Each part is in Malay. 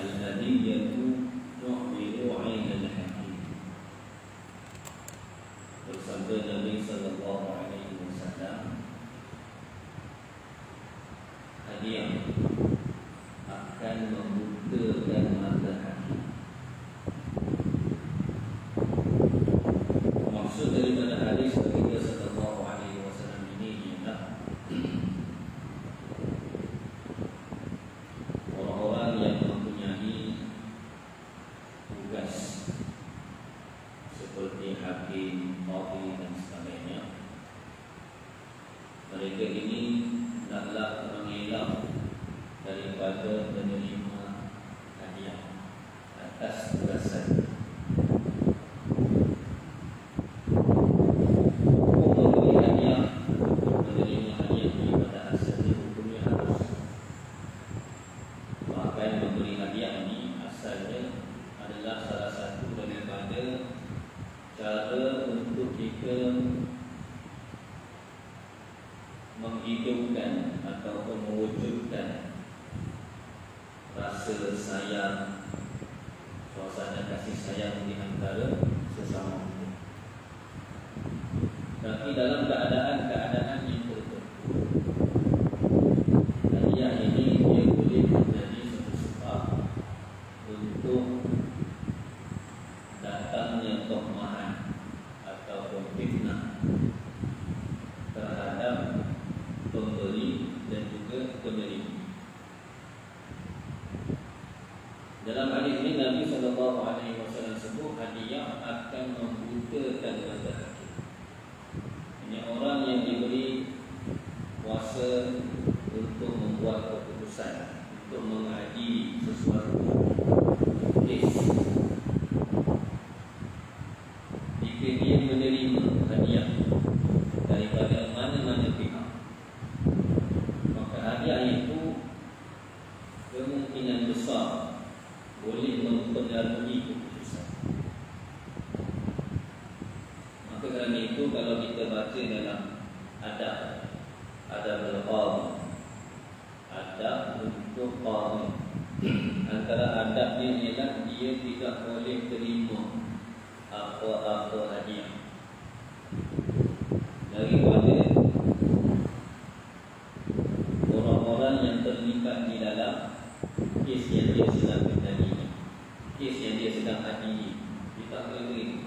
Al-hadiyatu tu'miru 'ainal hakim. Bersabda Nabi sallallahu alaihi wasallam, hadiah akan membutakan mata hakim. Maksud daripada hadis Nabi sallallahu alaihi wasallam ini ialah orang-orang yang mempunyai tugas seperti hakim, qadhi dan sebagainya. Mereka ini adalah mengelak daripada menerima hadiah atas tugasan. Menghidupkan ataupun mewujudkan rasa sayang, suasana kasih sayang di antara sesama kita. Tapi dalam keadaan-keadaan yang tertentu, hadiah ini dia boleh menjadi satu sebab untuk datangnya tohmahan ataupun fitnah terhadap pemberi dan juga penerima. Dalam hadis ini Nabi sallallahu alaihi wasallam sebut hadiah akan membutakan mata hakim. Ini orang yang diberi kuasa untuk membuat keputusan, untuk mengadili sesuatu kes. Jika dia menerima hadiah daripada mana-mana pihak, hadiah itu kemungkinan besar boleh mempengaruhi keputusan. Maka kerana itu kalau kita baca dalam adab al-qadhi, adab untuk qadhi, antara adabnya ialah dia tidak boleh terima apa-apa hadiah daripada orang yang terlibat di dalam kes yang dia sedang tangani, kes yang dia sedang adili. Dia tak boleh terima.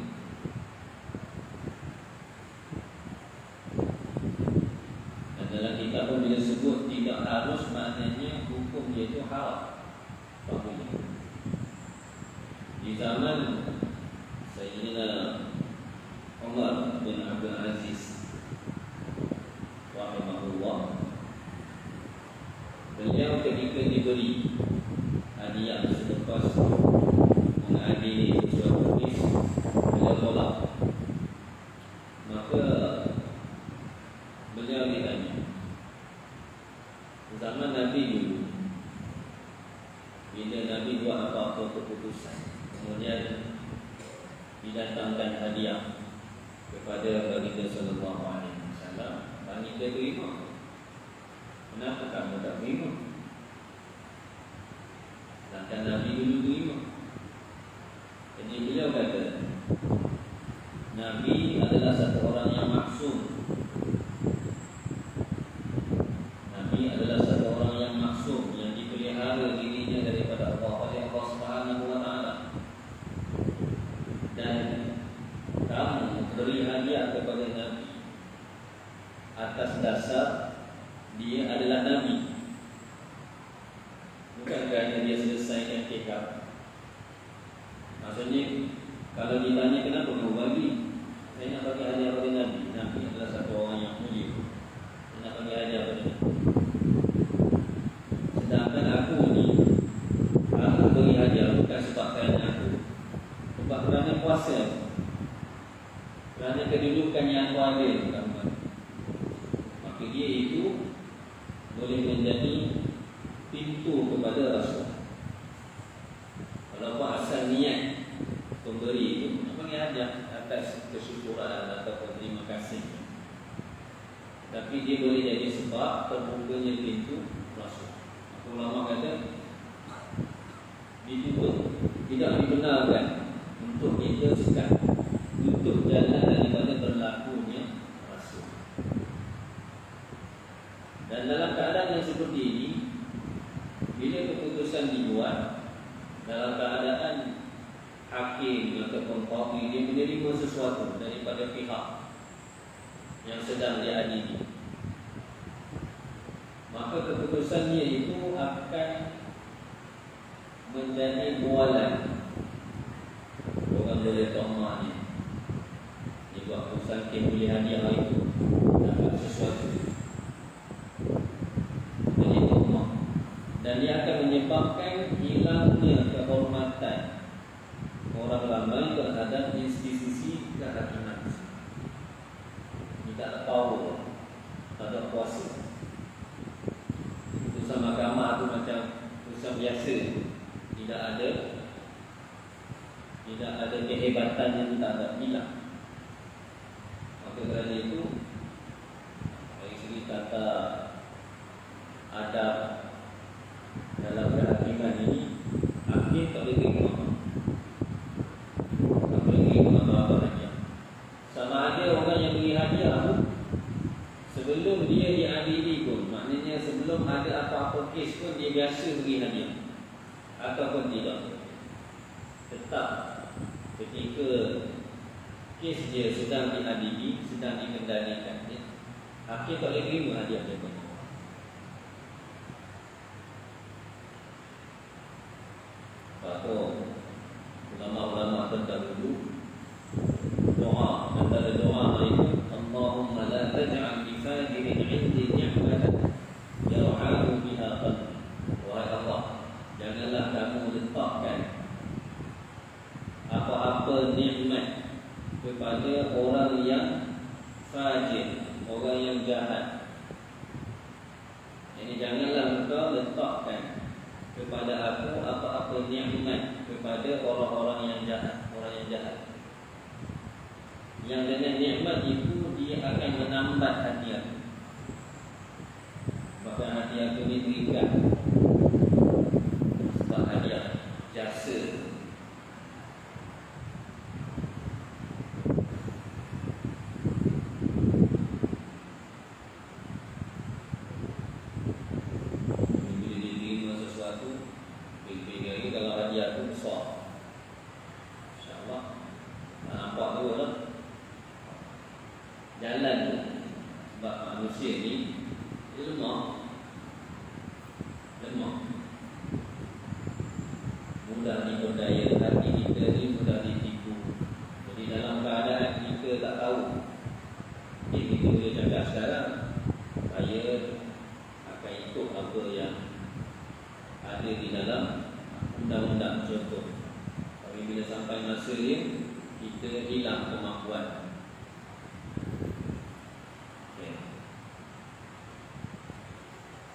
Dan dalam kitab pun bila sebut tidak harus, maknanya hukum dia itu haram. Tak boleh. Di zaman Sayyidina Umar bin Abdul Aziz rahimahullah, beliau ketika diberi hadiah selepas mengadili suatu kes, beliau tolak. Maka beliau ditanya, zaman Nabi dulu, bila Nabi buat apa-apa keputusan, kemudian didatangkan hadiah kepada Baginda sallallahu alaihi wasallam, Baginda terima. Kenapa kamu tak terima? Sedangkan Nabi dulu terima. Jadi beliau kata, Nabi adalah satu orang yang maksum. Nabi adalah satu orang yang maksum, yang dipelihara dirinya daripada Allah oleh Allah Subhanahu wa taala. Dan kamu beri hadiah kepada Nabi atas dasar dia adalah Nabi. Bukan kerana dia selesaikan kekal. Maksudnya, kalau ditanya kenapa kamu bagi, saya nak bagi hadiah kepada Nabi. Nabi adalah satu orang yang mulia. Saya nak bagi hadiah kepada Nabi. Sedangkan aku ni, aku beri hadiah bukan sebab kerana aku, sebab kerana kuasa, kerana kedudukan yang aku ada. Maka dia itu boleh menjadi pintu kepada Rasul. Kalau asal niat pemberi itu nak bagi hadiah atas kesyukuran atau terima kasih, tapi dia boleh jadi sebab terbukanya pintu Rasul. Ulama kata ditutup, tidak dibenarkan untuk kita sekat, tutup jalan daripada berlakunya rasul. Dan dalam keadaan yang seperti ini, bila keputusan dibuat dalam keadaan hakim ataupun qadhi dia menerima sesuatu daripada pihak yang sedang diadili, maka keputusannya itu akan menjadi bualan. Orang boleh tomak ni, dia buat keputusan dia boleh hadiah itu dapat sesuatu, jadi tomak. Dan dia akan menyebabkan hilangnya kehormatan orang ramai terhadap institusi kehakiman. Tidak ada power, tak ada kuasa. Putusan mahkamah tu macam putusan biasa, tidak ada kehebatan yang tak ada, hilang. Maka kerana itu, dari segi tata adab dalam kehakiman ini, hakim tak boleh terima, tak boleh terima apa-apa hadiah. Sama ada orang yang beri hadiah tu, sebelum dia diadili pun, maknanya sebelum ada apa-apa kes pun, dia biasa beri hadiah ataupun tidak, tetap ketika kes dia sedang diadili, sedang dikendalikan, hakim tak boleh terima hadiah dia pun. Atau ulama-ulama terdahulu doa, antara doa mereka, Allahumma la taj'al li fajirin 'indi ni'matan yar'ahu biha qalbi. Wahai Allah, janganlah kamu letakkan apa-apa nikmat kepada orang yang fajir, orang yang jahat. Jadi janganlah engkau letakkan kepada aku apa-apa nikmat kepada orang-orang yang jahat, orang yang jahat. Yang dengan nikmat itu dia akan menambat hati aku. Bahkan hati aku ni terikat sebab hadiah jasa.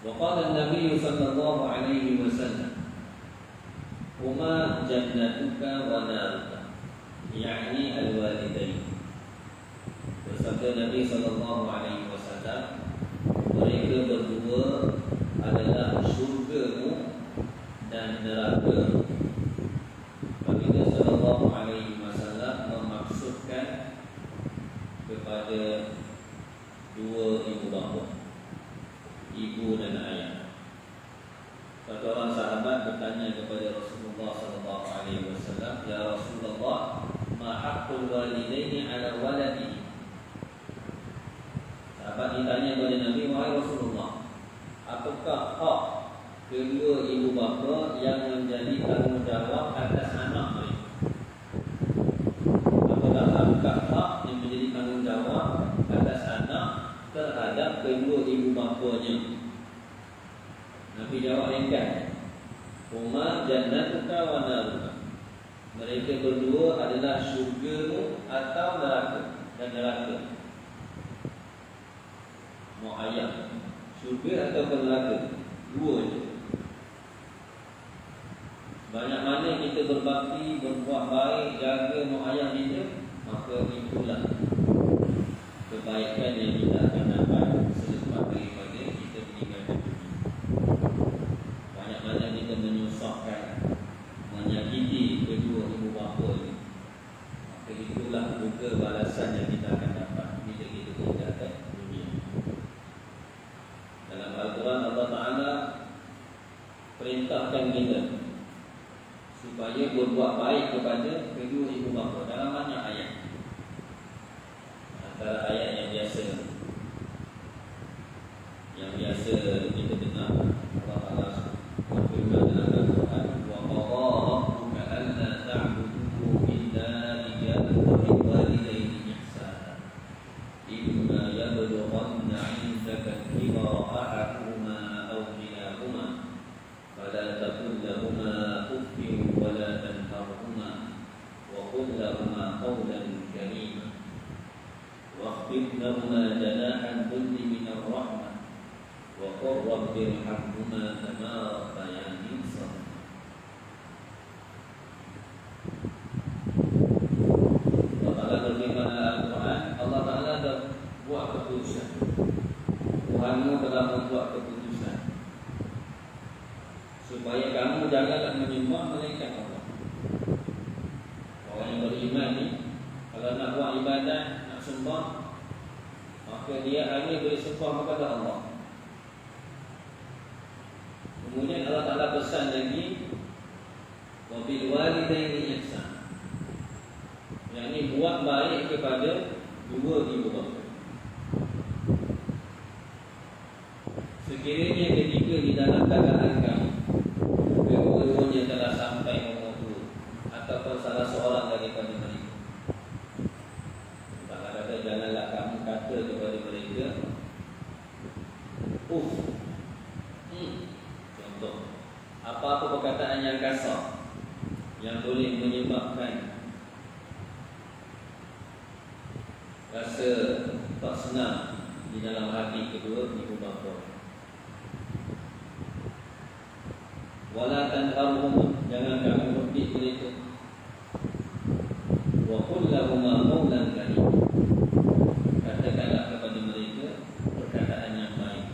وقال النبي صلى الله عليه وسلم هما جنتك ونارك يعني الوالدين. Bersabda Nabi sallallahu alaihi wasallam, mereka berdua adalah syurgamu dan neraka. Nabi sallallahu alaihi wasallam memaksudkan kepada dua ibu bapa, ibu dan ayah. Satu orang sahabat bertanya kepada Rasulullah sallallahu alaihi wasallam, "Ya Rasulullah, ma haqqul walidaini 'ala waladihi?" Sahabat ditanya kepada Nabi, "Wahai Rasulullah, apakah hak kedua ibu bapa yang menjadi tanggungjawab atas anak mereka?" Apakah hak yang menjadi tanggungjawab atas anak terhadap kedua ibu bapanya? Nabi jawab ringkas, "Huma jannatuka wa naruka." Mereka berdua adalah syurgamu atau neraka dan neraka. Mau ayat syurga atau neraka, dua je. Banyak mana kita berbakti, berbuat baik, jaga mau ayat kita, maka itulah kebaikan yang kita akan dapat selepas daripada kita meninggalkan dunia. Banyak mana kita menyusahkan Maka balasan yang kita akan dapat bila kita tinggalkan dunia. Dalam Al-Quran Allah Ta'ala perintahkan kita supaya berbuat baik kepada kedua ibu bapa dalam banyak ayat. Antara ayat yang biasa kita dengar, Allah Ta'ala berfirman dalam Al-Quran, wa qadha rabbuka alla ta'budu illa iyyahu wa bil walidayni ihsana imma yablughanna 'indaka al-kibara ahaduhuma aw kilahuma fala taqul lahumā uffin wa la tanharhumā wa qul lahumā qawlan karīmā واخفض لهما جناح الذل من الرحمة وقل رب ارحمهما كما ربياني صغيرا. Allah Ta'ala berfirman dalam Al-Quran, Allah Ta'ala dah buat keputusan. Tuhanmu telah membuat keputusan supaya kamu janganlah menyembah melainkan Allah. Orang yang beriman ni, kalau nak buat ibadat, sembah, maka dia hanya boleh sembah kepada Allah. Kemudian Allah Ta'ala pesan lagi, wa bil walidayni ihsana, yakni buat baik kepada dua ibu bapa. Sekiranya ketika di dalam keadaan kamu kedua-duanya telah sampai umur tua ataupun salah seorang daripada mereka, janganlah kamu kata kepada mereka contoh, apa-apa perkataan yang kasar yang boleh menyebabkan rasa tak senang di dalam hati kedua ibu bapa. Wala tanharhum, jangan kamu mengejek mereka. Wa qul lahumā qawlan karīmā, katakanlah kepada mereka perkataan yang baik.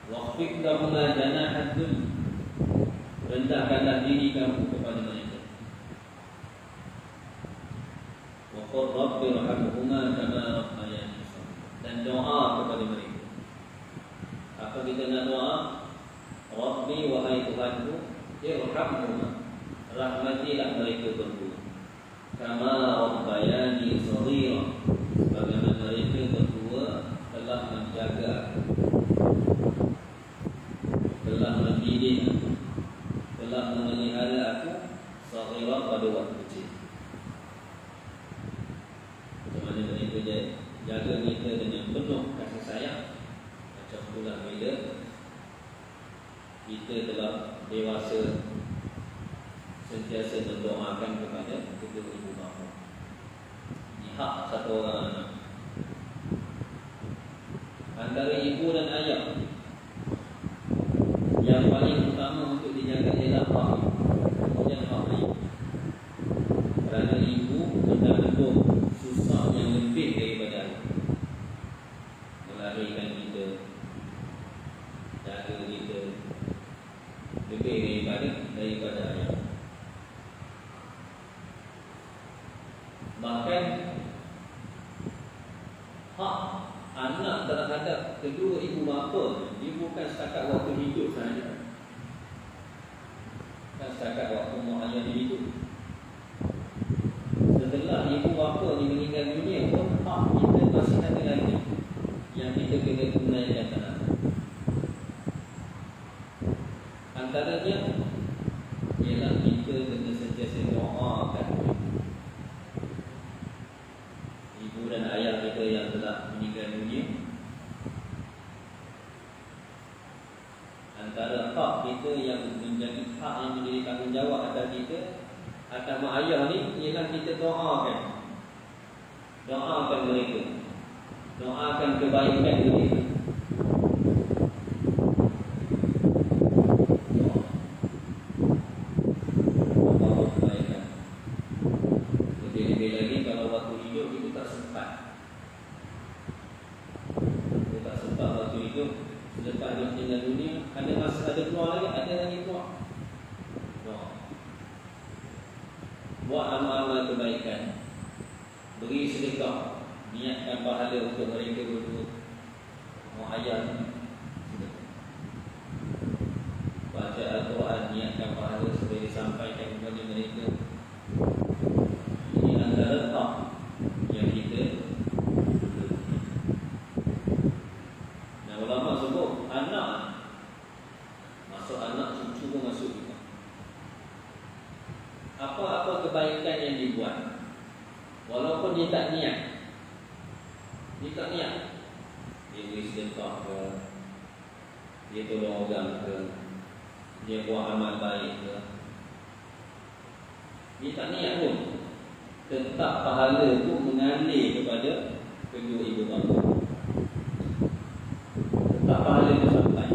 Waqfid lahumā janāḥad dhull, rendahkanlah diri kamu kepada mereka. Wa qul rabbi irhamhumā kamā rabbayānī shaghīran, dan doa kepada mereka. Apa kita nak doa? Rabbi, wahai Tuhanku, irhamhumā, rahmatilah mereka berdua, kamā rabbayānī shaghīran, bagaimana mereka berdua telah menjaga, telah mendidik, telah memelihara aku shaghīran pada waktu kecil. Bagaimana mereka jaga kita dengan penuh kasih sayang. Macam itulah bila kita telah dewasa, sentiasa mendoakan kepada kedua ibu bapa. Hak satu orang anak. Antara ibu dan ayah, yang paling utama untuk dijaga ialah hak ibu dan hak ayah. Kerana ibu menanggung susah yang lebih daripada ayah, melahirkan kita, jaga kita, lebih daripada ayah. Bahkan hak anak terhadap kedua ibu bapa, dia bukan setakat waktu hidup sahaja, bukan setakat waktu mak ayah dia hidup. Setelah ibu bapa ni meninggal dunia pun, hak kita masih ada lagi yang kita kena tunaikan tanah. Antaranya ialah kita kena sentiasa doakan ibu dan ayah kita yang telah meninggal dunia. Antara hak kita yang menjadi hak yang menjadi tanggungjawab atas kita, atas mak ayah ni, ialah kita doakan mereka, doakan kebaikan mereka. Lebih-lebih lagi kalau waktu hidup itu tak sempat. Kita tak sempat waktu hidup. Selepas dia meninggal dunia, ada masa, ada keluar lagi, ada lagi keluar. Buat amal-amal kebaikan beri sedekah, niatkan pahala untuk mereka berdua. Mak ayah ni sedekah. Baca Al-Quran, niatkan pahala supaya disampaikan kepada mereka. Ini antara hak yang kita. Nah, ulama sebut anak, masuk anak, cucu pun masuk juga. Apa-apa kebaikan yang dibuat, walaupun dia tak niat, dia beri sedekah ke, dia tolong orang ke, dia buat amal baik ke, dia tak niat pun, tetap pahala itu mengalir kepada kedua ibu bapa. Tetap pahala itu sampai.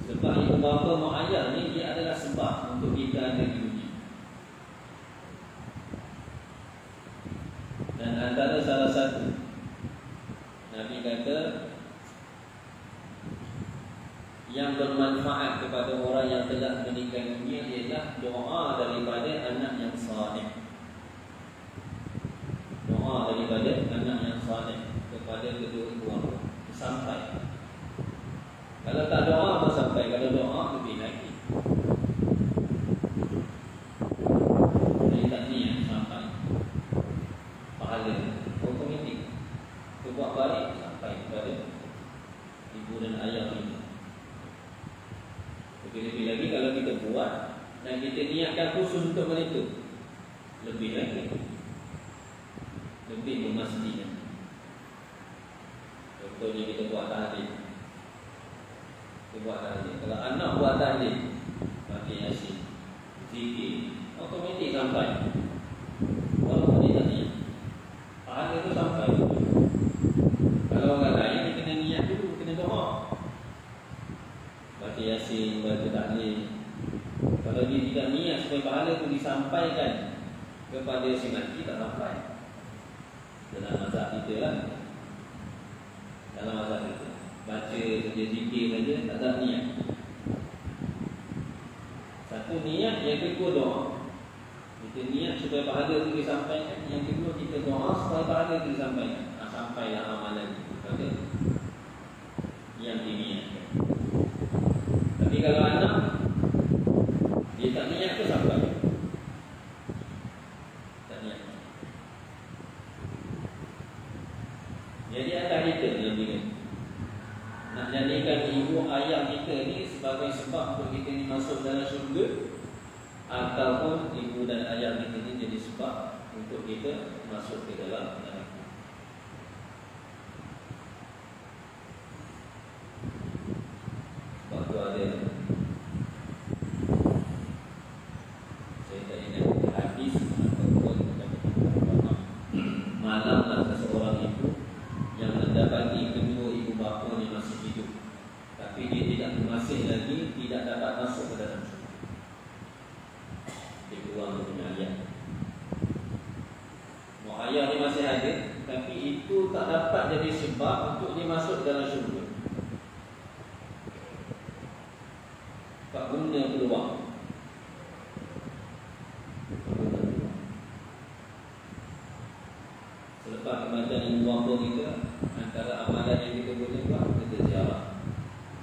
Sebab ibu bapa mak ayah ni dia adalah sebab untuk kita ada di dunia. Dan antara salah satu Nabi kata yang bermanfaat kepada orang yang telah meninggal dunia ialah doa daripada anak yang saleh. Doa daripada anak yang saleh kepada kedua ibu bapa sampai. Kalau tak doa pun sampai, kalau doa lebih lagi. Jadi tak niat sampai. Pahala otomatik. Buat baik sampai kepada ibu dan ayah kita. Lebih-lebih lagi kalau kita buat dan kita niatkan khusus untuk mereka, lebih lagi, lebih memastikan. Contohnya kita buat tahlil. Kita buat tahlil. Kalau anak buat tahlil, pakai Yasin, zikir, otomatik sampai. Walaupun dia tak niat, pahala itu sampai. Kalau orang lain dia kena niat dulu, kena doa, baca Yasin, baca tahlil. Kalau dia tidak niat supaya pahala itu disampaikan kepada si mati, tak sampai. Dalam mazhab kita lah, dalam mazhab kita baca saja, zikir saja, tak ada niat. Satu niat, yang kedua doa. Kita niat supaya pahala itu disampaikan. Yang kedua kita doa supaya pahala itu disampaikan. Sampailah amalan kepada yang diniatkan. Tapi kalau anak dia tak niat ke sampai? Tak niat. Jadi atas kita nanti nak jadikan ibu ayah kita ni sebagai sebab untuk kita ni masuk dalam syurga, ataupun ibu dan ayah kita ni jadi sebab untuk kita masuk ke dalam neraka. Waktu ada, saya tak ingat hadis ataupun malanglah seseorang ibu yang mendapati kedua ibu bapa ni masih hidup, tapi dia masih lagi tidak dapat masuk ke dalam syurga. Dia keluar punya ayah. Mak ayah ni masih ada, tapi itu tak dapat jadi sebab untuk dia masuk dalam syurga. Tak guna peluang. Selepas kematian ibu bapa kita, antara amalan yang kita boleh buat, kita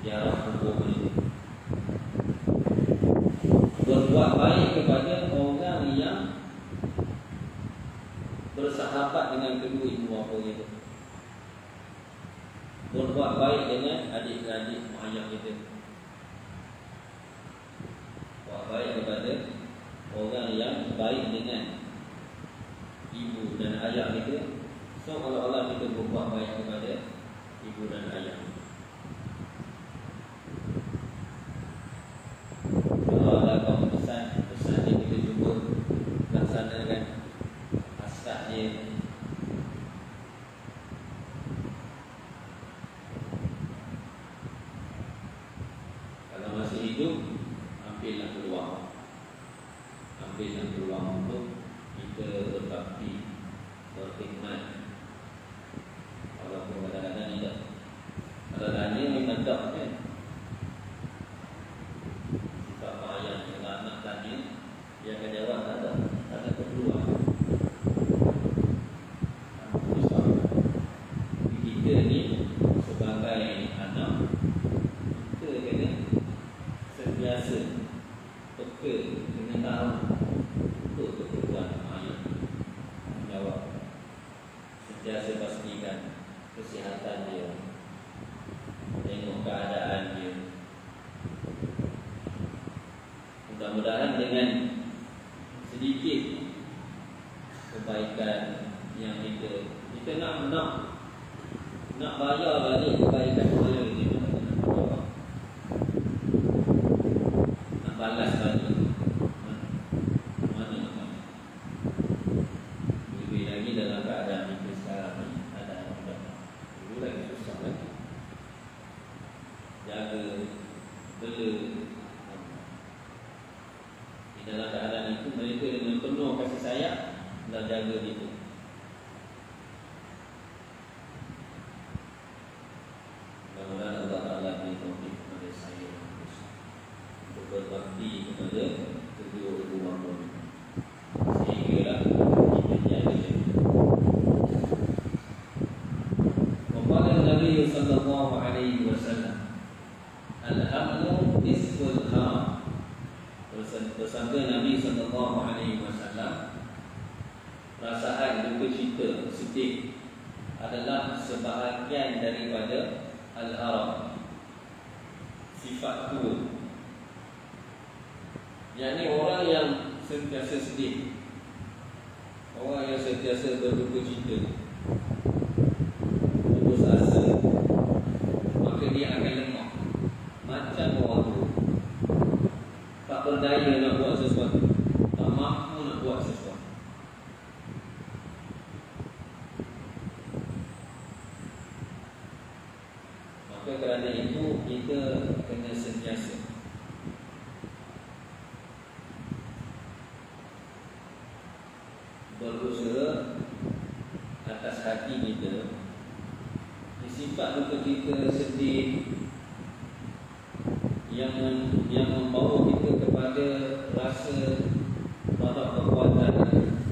ziarah kubur ini. Berbuat baik kepada orang yang bersahabat dengan kedua ibu bapa kita. Berbuat baik dengan adik-adik mak ayah kita. Buat baik kepada orang yang baik dengan ibu dan ayah kita. So Allah kita berbuat baik kepada ibu dan ayah. Kalau ada pesan yang kita cuba laksanakan hasratnya. Kalau masih hidup, ambillah peluang untuk kita berbakti, berkhidmat. Walaupun kadang-kadang tidak, kalau tanya memang tak kan. Sifat ayah, kalau anak tanya, dia akan jawab tak ada peluang. Mudah-mudahan dengan sedikit kebaikan yang kita nak bayar balik kebaikan kita ni, nak balas balik. Mana? Lebih lagi dalam keadaan kita sekarang ni, ada mudah. Dulu lagi susah lagi. Jaga bela. Di dalam keadaan itu mereka dengan penuh kasih sayang dan jaga itu. Mudah-mudahan Allah Ta'ala beri taufik kepada saya untuk berbakti kepada kedua ibu bapa, sehinggalah kita jaga dia. Qala Nabi sallallahu alaihi wasallam, al-hamlu nisful ham. Bersabda Nabi sallallahu alaihi wasallam, perasaan duka cita, sedih adalah sebahagian daripada al-haram, sifat tua. Yang orang yang sentiasa sedih, orang yang sentiasa berduka cita, putus asa, maka dia akan lemah macam orang tua, tak berdaya nak buat sesuatu, tak mampu nak buat sesuatu. Maka kerana itu kita kena sentiasa berusaha atas hati kita. Sifat duka cita, sedih yang membawa kita kepada rasa badak kekuatan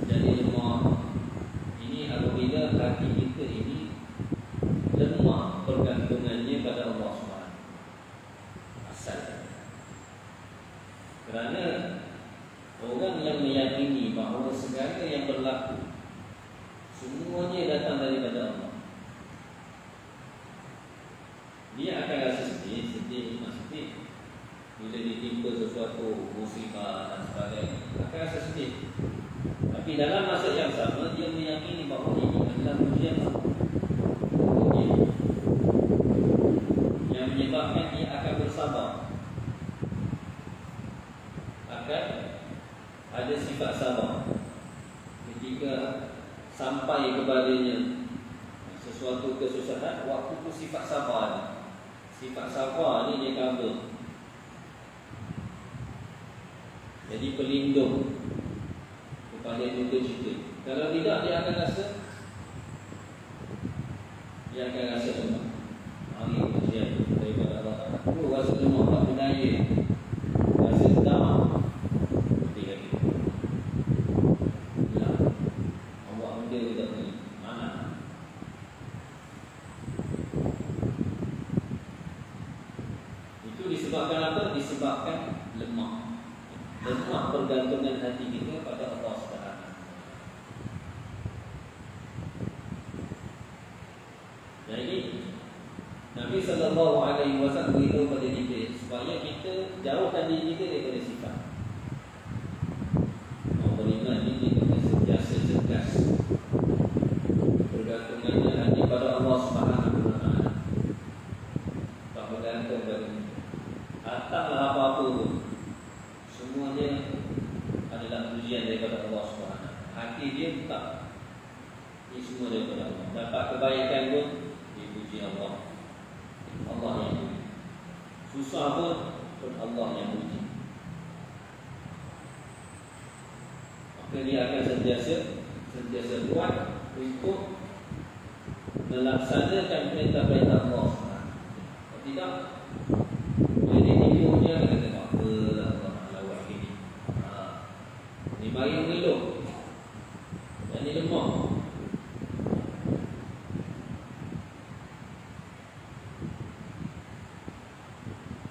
jadi lemah. Ini apabila hati kita ini lemah pergantungannya pada Allah SWT. Asal kerana orang yang meyakini bahawa segala yang berlaku semuanya datang daripada Allah, dia akan rasa sedih. Bila ditimpa sesuatu musibah dan sebagainya, akan rasa sedih. Tapi dalam masa yang sama, dia meyakini bahawa ini adalah ujian yang menyebabkan dia akan bersabar, akan ada sifat sabar ketika sampai kepadanya sesuatu kesusahan. Waktu itu sifat sabar ni dia cover, jadi pelindung kepada duka cita. Kalau tidak, dia akan rasa lemah. Hari ujian daripada Allah Ta'ala. Rasa lemah, tak berdaya, rasa down. Ketika kita buat benda tidak boleh, mana? Itu disebabkan apa? Disebabkan lemah pergantungan hati kita pada Allah SWT. Jadi Nabi SAW beritahu pada kita supaya kita jauhkan diri kita daripada sifat. Orang beriman ini kita sentiasa cerdas, bergantungannya hanya pada Allah SWT. Tak bergantung pada ataplah apa-apa pun, semuanya adalah ujian daripada Allah SWT. Hati dia tak, ini semua daripada Allah. Dapat kebaikan pun dipuji Allah, Allah yang puji. Susah pun Allah yang puji. Maka dia akan sentiasa buat untuk melaksanakan perintah-perintah Allah SWT. Kalau tidak, jadi tipunya kata apa Allah lawak ini. Ni mari mengeluh, dan ni lemah.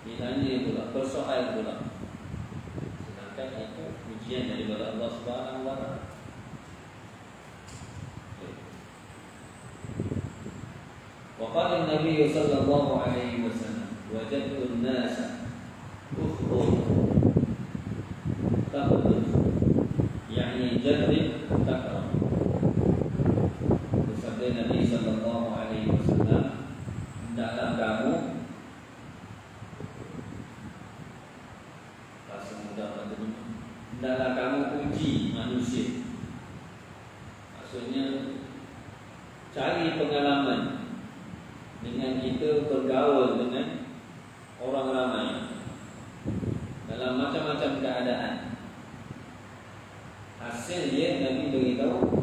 Ditanya pula, persoalan pula, sedangkan itu ujian daripada Allah Subhanahu Wa Taala. وقال النبي صلى الله عليه وسلم وجدت الناس كفر taqdus, yakni jadid takram. Bersabda Nabi sallallahu alaihi wasallam, hendaklah kamu hendaklah kamu uji manusia. Maksudnya cari pengalaman dengan kita bergaul dengan orang ramai dalam macam-macam keadaan. Hasil dia Nabi beritahu,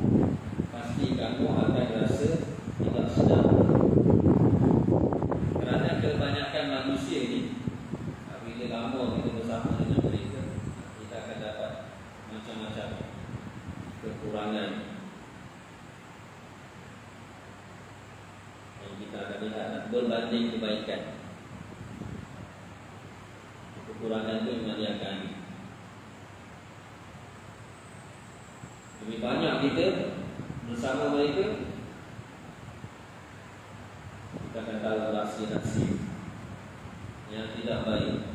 pasti kamu akan rasa tidak sedap. Kerana kebanyakan manusia ni, bila lama kita bersama dengan mereka, kita akan dapat macam-macam kekurangan yang kita akan lihat berbanding kebaikan. Kekurangan itu memang dia akan ambil. Lebih banyak kita bersama mereka, kita akan tahu rahsia-rahsia yang tidak baik.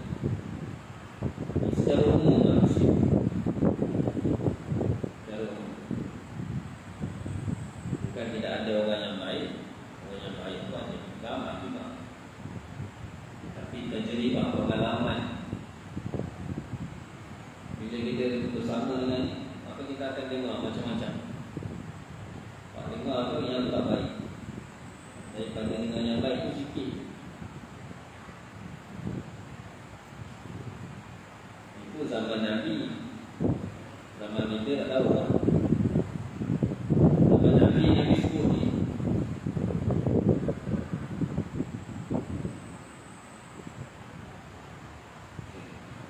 Secara umum manusia, secara umum, bukan tidak ada orang yang baik. Orang yang baik itu ada ramai juga, tapi tajribah pengalaman. Bila kita bersama dengan ni, maka kita akan dengar macam-macam. Pak dengar tu yang tak baik, daripada dengar yang baik tu sikit. Itu zaman Nabi. Zaman kita tak tahu lah. Zaman Nabi, Nabi sebut ni.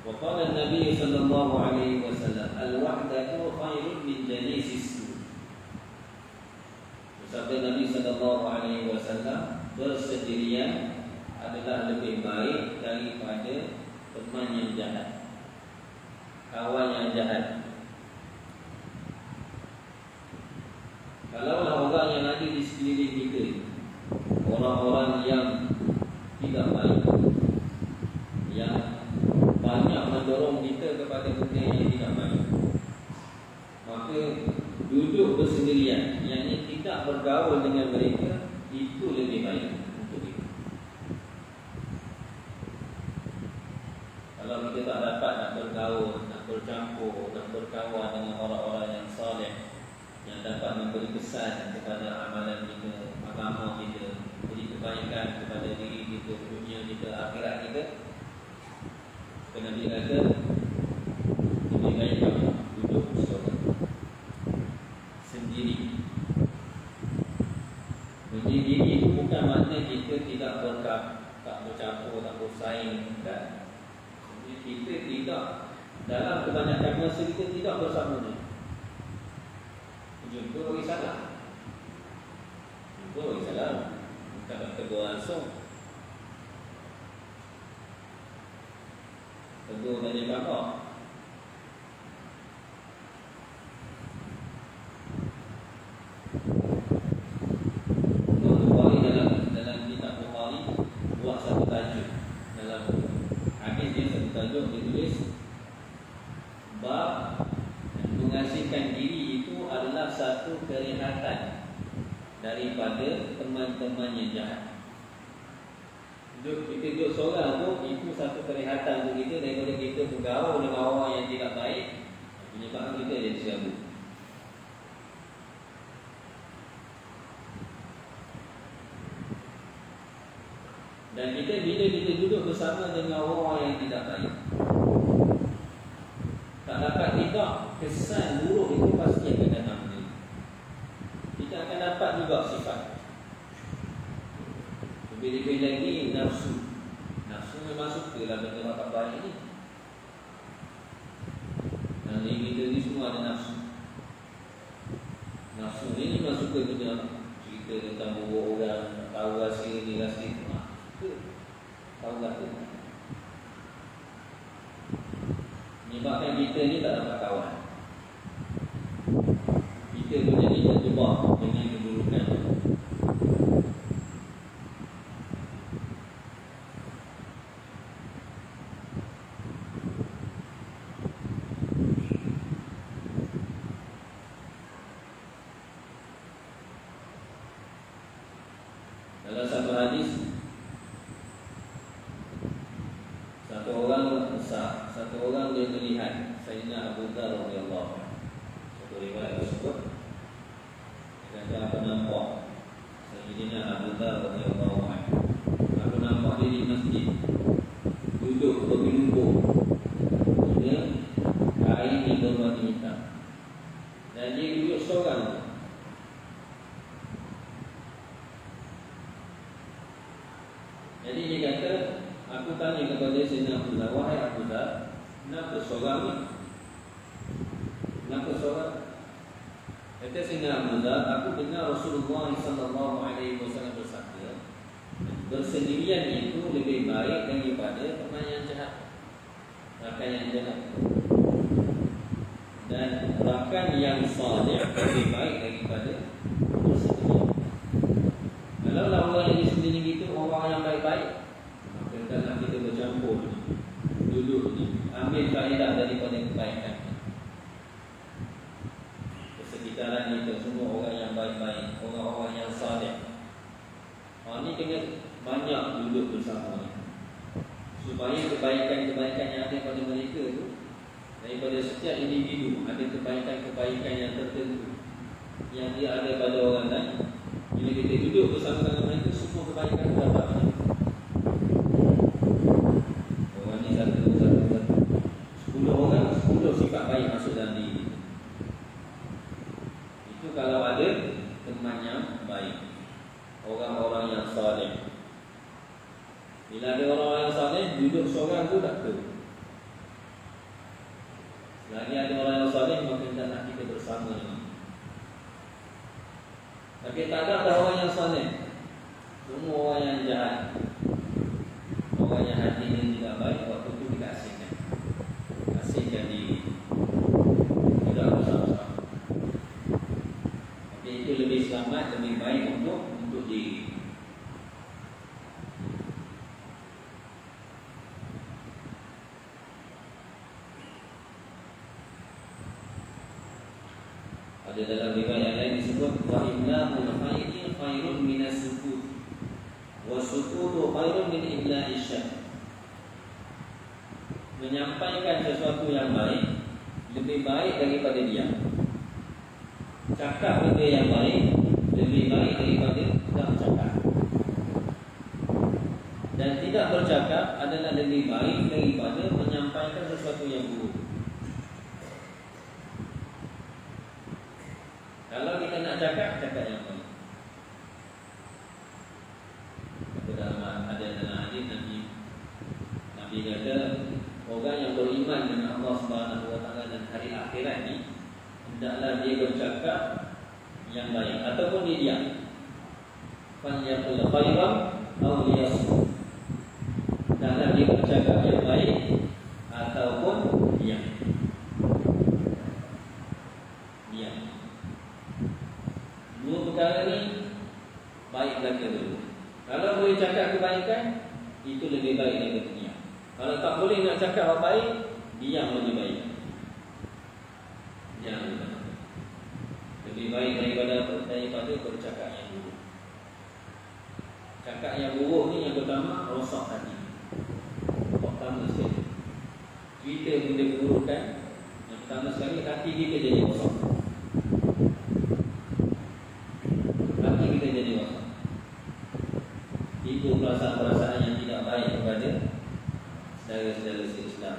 Waqala Nabi sallallahu alaihi wasallam, al-wahdatu khairun min jalisis su'. Bersabda Nabi sallallahu alaihi wasallam, bersendirian adalah lebih baik daripada teman yang jahat, kawan yang jahat. Kalaulah orang yang ada di sekeliling kita, orang-orang yang tidak baik, yang banyak mendorong kita kepada benda yang tidak baik, maka duduk bersendirian, yang ini tidak bergaul dengan mereka, itu lebih baik untuk kita. Kalau kita tak dapat nak bergaul, nak bercampur, nak berkawan dengan orang-orang yang saleh, yang dapat memberi kesan kepada amalan kita, agama kita, beri kebaikan kepada diri kita, dunia kita, akhirat kita, Nabi kata lebih baik kamu duduk seorang sendiri. Sendiri itu bukan makna kita tidak tak bercampur, tak bersaing, dan kita tidak, dalam kebanyakan masa kita tidak bersama dia. Jumpa bagi salah, bukan nak tegur langsung. Tegur tanya kakak. Bukhari dalam kitab Bukhari buat satu tajuk. Dalam hadis dia satu tajuk, dia tulis bab mengasihkan diri itu adalah satu kerehatan daripada teman-teman yang jahat. Kita duduk seorang tu, itu satu kerehatan untuk kita daripada kita bergaul dengan orang yang tidak baik, menyebabkan kita jadi serabut. Dan kita bila kita duduk bersama dengan orang yang tidak baik, tak dapat tidak, kesan buruk itu pasti akan datang. Kita akan dapat juga sifat. Lebih-lebih lagi nafsu. Nafsu memang suka lah benda tak baik ni. Dan kita ni semua ada nafsu. Nafsu ni memang suka benda cerita tentang buruk orang, tahu rahsia ni, rahsia tu. Tahu tak tu? Menyebabkan kita ni tak dapat kawan. Kita menjadi terjebak dengan keburukan. satu orang dia melihat Sayyidina Abu Dzar radhiyallahu anhu. Satu riwayat tersebut kata aku nampak Sayyidina Abu Dzar radhiyallahu anhu. Aku nampak dia di masjid duduk bergelumur dengan kain yang berwarna hitam, dan dia duduk seorang. Jadi dia kata, aku tanya kepada Sayyidina Abu Dzar, wahai Abu Dzar, kenapa seorang ni? Kenapa seorang? Kata Sayyidina Abu Dzar, aku dengar Rasulullah SAW bersabda, bersendirian itu lebih baik daripada teman yang jahat, rakan yang jahat, dan rakan yang salih lebih baik daripada bersendirian. Kalau orang yang sendiri itu orang yang baik-baik, maka taklah kita bercampur duduk ni, ambil faedah daripada kebaikan. Persekitaran kita semua orang yang baik-baik, orang-orang yang salih. Ni kena banyak duduk bersama, supaya kebaikan-kebaikan yang ada pada mereka tu, daripada setiap individu ada kebaikan-kebaikan yang tertentu yang dia ada pada orang lain. Bila kita duduk bersama dengan mereka, semua kebaikan dapat mereka. Orang ni satu 10 orang, 10 sifat baik masuk dalam diri. Itu kalau ada teman yang baik, orang-orang yang saleh. Bila ada orang yang saleh, duduk seorang tu tak tahu. Selagi ada orang yang saleh, maka hendaklah kita bersama dengan. Tapi tak ada orang yang saleh, semua orang yang jahat, orang yang hatinya tidak baik, waktu itu kita asingkan diri, tidak bersama-sama. Tapi itu lebih selamat, lebih baik untuk diri. Ada dalam riwayat lain disebut wa innahul khairin khairun minas sukut wa sukutu khairun min ibla'i syah. Menyampaikan sesuatu yang baik lebih baik daripada diam. Cakap benda yang baik lebih baik daripada tidak bercakap. Dan tidak bercakap adalah lebih baik daripada menyampaikan sesuatu yang buruk. Kalau kita nak cakap yang baik. Ada dalam hadis Nabi kata, orang yang beriman dengan Allah Subhanahu Wa Taala dan hari akhirat ni, hendaklah dia bercakap yang baik ataupun dia diam. Falyaqul khairan aw liyasmut. Hendaklah dia bercakap yang baik ataupun diam. Dua perkara ni baik belaka dulu. Kalau boleh cakap kebaikan, itu lebih baik daripada diam. Kalau tak boleh nak cakap apa baik, diam lebih baik. Diam lebih baik daripada bercakap yang buruk. Cakap yang buruk ni yang pertama, rosak hati. Pertama sekali, kita benda keburukan, yang pertama sekali hati kita jadi rosak. Itu perasaan-perasaan yang tidak baik kepada saudara-saudara Islam.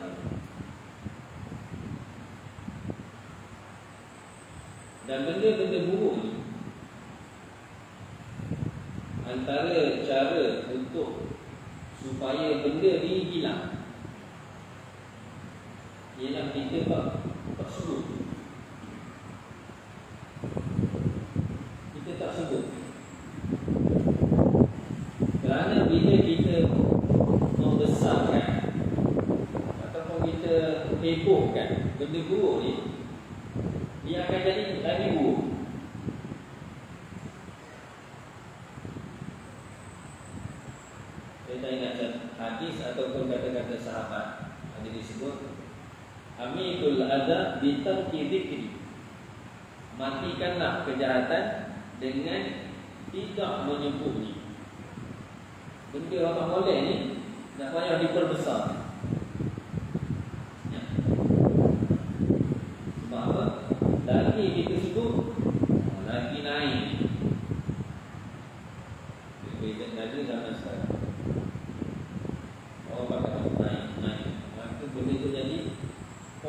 Dan benda-benda buruk ni, antara cara untuk supaya benda ni hilang ialah kita tak sebut. Kita tak sebut. Kerana bila kita membesarkan ataupun kita hebohkan benda buruk ni, dia akan jadi lagi buruk. Kita ingat hadis ataupun kata-kata sahabat ada disebut, amikul adza bitarki dzikri. Matikanlah kejahatan dengan tidak menyebutnya. Benda orang boleh ni tak payah diperbesar.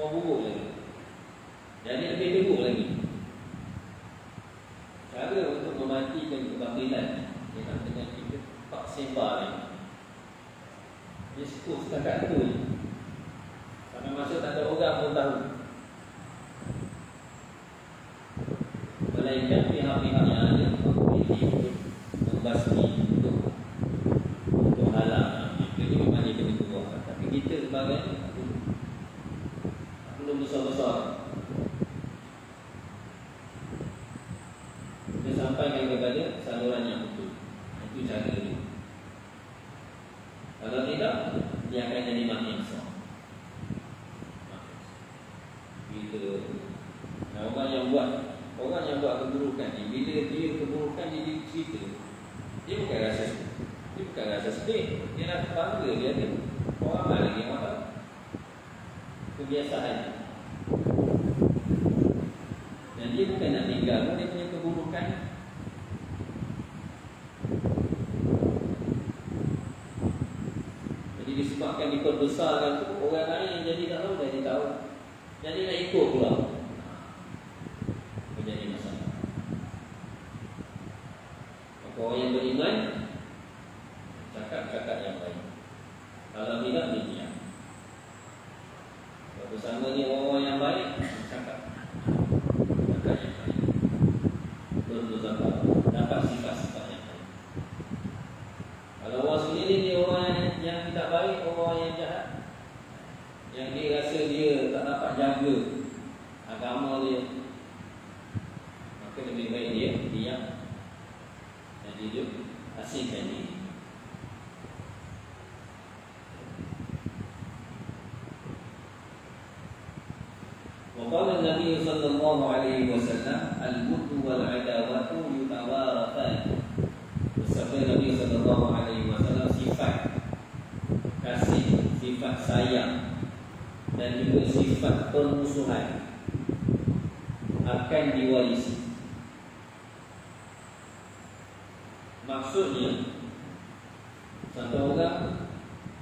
more buruk lagi. Jadi lebih teruk lagi. Cara untuk mematikan kebatilan ialah dengan kita tak sebar lagi. Dia cukup setakat tu je. Sampai masa tak ada orang pun tahu. Melainkan pihak-pihak yang ada memiliki untuk membasmi, untuk halang. Itu memang dia kena keluar. Tapi kita sebagai belum besar-besar. Dia sampaikan kepada saluran yang betul. Itu cara dia. Kalau tidak, dia akan jadi makin besar. Nah, orang yang buat keburukan ni, bila dia keburukan dia cerita, dia bukan rasa sedih. Dia bukan rasa sedih. Dia nak bangga dia ada. Orang ramai lagi yang tahu. Kebiasaan. Dan dia bukan nak tinggal pun dia punya keburukan. Jadi disebabkan diperbesarkan tu, orang lain yang jadi tak tahu, dia tahu. Jadi nak ikut pula. Menjadi masalah. Maka orang yang beriman cakap-cakap yang baik. Kalau tidak, dia diam. Kalau bersama ni orang yang baik, cakap yang baik. Berdosa dapat sifat-sifat yang baik. Kalau orang sendiri ni orang yang tidak baik, orang yang jahat, yang dia rasa dia tak dapat jaga agama dia, maka lebih baik dia diam dan hidup asingkan diri. Waqala Nabi sallallahu alaihi wasallam al-bughd wal adawatu yutawarathan. Bersabda Nabi sallallahu alaihi wasallam, sifat kasih, sifat sayang dan juga sifat permusuhan akan diwarisi. Maksudnya, satu orang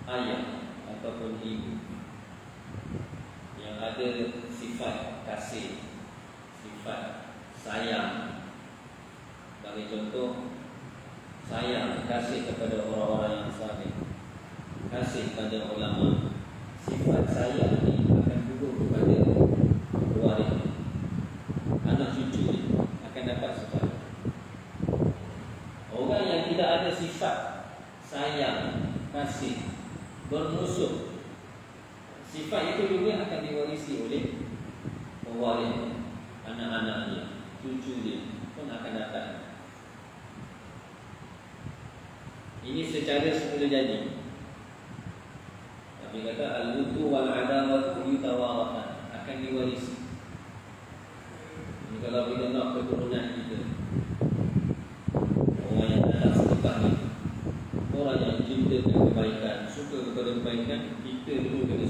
ayah ataupun ibu yang ada sifat kasih, sifat sayang, bagi contoh, sayang, kasih kepada orang-orang yang saleh, kasih pada ulama, sifat sayang ini akan duduk kepada waris, anak cucu ini akan dapat sifat. Orang yang tidak ada sifat sayang, kasih, bermusuh, sifat itu juga akan diwarisi oleh pewaris, anak-anak dia, cucu dia pun akan datang. Ini secara semula jadi. Dia kata al-wudu wal adawatu yutawarathan, akan diwarisi. Ini kalau kita nak keturunan kita, orang yang datang setelah ni, orang yang cinta kepada kebaikan, suka kepada kebaikan, kita dulu kena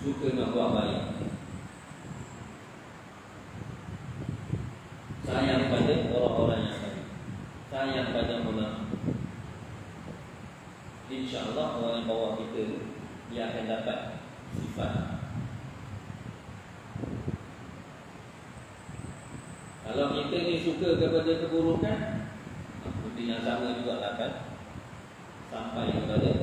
suka nak buat baik, sayang pada orang-orang yang baik, sayang pada orang. InsyaAllah orang yang bawa kita, dia akan dapat sifat. Kalau kita ni suka kepada keburukan, bukti yang sama juga akan sampai kepada